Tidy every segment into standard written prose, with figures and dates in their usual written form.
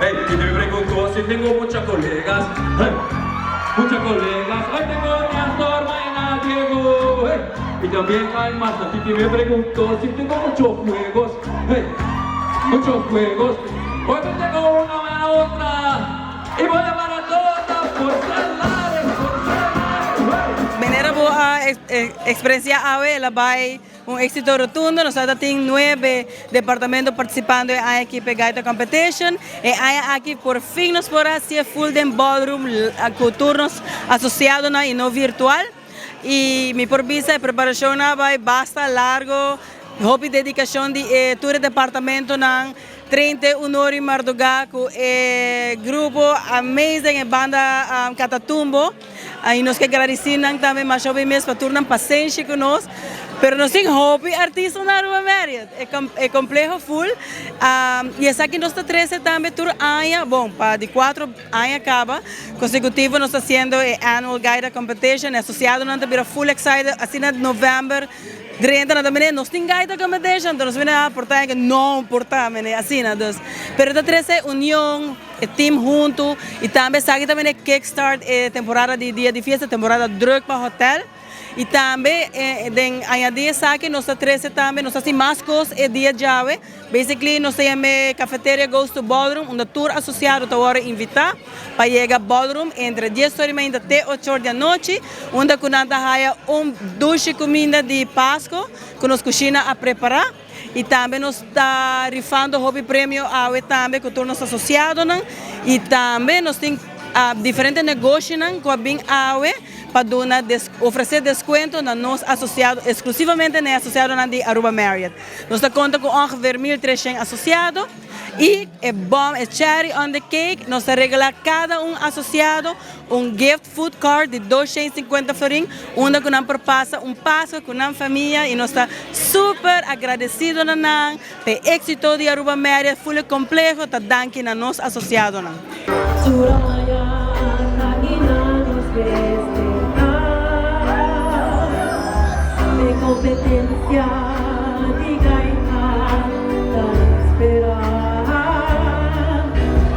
Hey, si te me pregunto si tengo muchas colegas, hey, muchas colegas. Hoy tengo mi Astorma y a Diego, hey, y también hay más. Si te me pregunto si tengo muchos juegos, hey, muchos juegos. Hoy me tengo una a la otra y voy a llamar a todas por celulares, hey. Venerable experiencia AVE, la vai un éxito rotundo. Nós temos 9 departamentos participando em equipe Gaita Competition e aqui por fim nós podemos ser full de ballroom com turnos associados e não virtual. E minha provisa preparação vai basta largo, hobby dedicação de todo departamento na 31 horas Marduga com o grupo amazing e banda Catatumbo. Aí nós que agradecemos também mais jovem mês para turnar paciência conosco. Pero nós temos hobby artista na Aruba Marriott. É complexo full. E essa aqui nós está 13 também tur anos. Bom, para de 4 anos acaba. Consecutivo nós está fazendo a Annual Gaita Competition. Associado não está full excited. Assim na novembro 30 também nós temos Gaita Competition. Então nós vamos aportar que não portar, assim na dos. Pero está 13 união, team junto e também sabe também é kickstart temporada de dia de festa, temporada druk para hotel. E também, em dia sabe nós temos 13 também, nós temos mais coisas e dia chave. Basically, nós temos cafeteria Goes to Ballroom, onde tour associado está agora invitar para chegar Ballroom entre 10 horas até 8 horas da noite, onde nós temos duche comida de Páscoa, que nós cozinhamos a preparar. E também nós está rifando hobby prêmio AWE também, com turnos associados. E também nós temos diferentes negócios com a BIM AWE para oferecer desconto na nós associados, exclusivamente na associado de Aruba Marriott. Nós contamos com ongeveer 1.300 associados e é bom, é cherry on the cake. Nós regalamos cada associado gift food card de 250 florin, onde nós passa passo com a família e nós está super agradecido pelo êxito de Aruba Marriott, full complexo, está dando a nós associados. Competencia de gaita esperar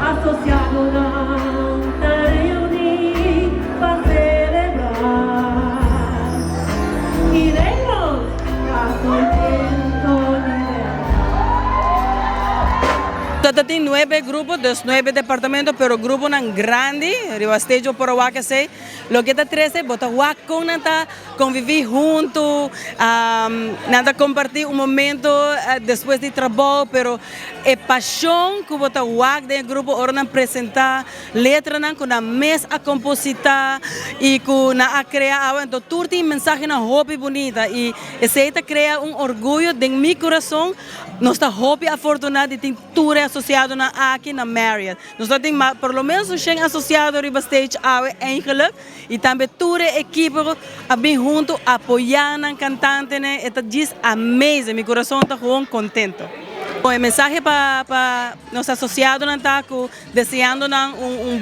asociado na reunir para celebrar iremos a contento Tata tem 9 grupos, dos 9 departamentos, pero o grupo não grande, ribastejo por o que sei. Lo que está 13, bota com nanta conviver junto, nada compartir momento depois de trabalho, pero é paixão que bota do grupo ora apresentar letra com a mesa a compositar e com a criar, então tudo tem mensagem na hobby bonita e esse cria orgulho de meu coração. Nós está hobby afortunado de ter tudo associado aqui na Marriott. Nós temos pelo menos 100 associados riba stage eigenlijk e também toda a equipe bem junto apoiando o cantante, né? Está diz amazing, meu coração está gewoon contento. Bom, a mensagem para nossos associados desejando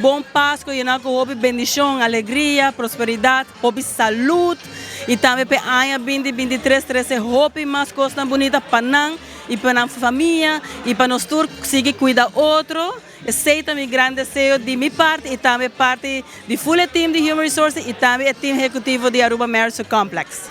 bom Páscoa e com hobby bendição, alegria, prosperidade, hobby saúde e também para ano 2023 13 hobby mais coisas bonitas para nós e para a família e para nós todos conseguir cuidar outro. Aceita meu grande desejo de minha parte e também parte do full team de Human Resources e também o time executivo de Aruba Marriott Complex.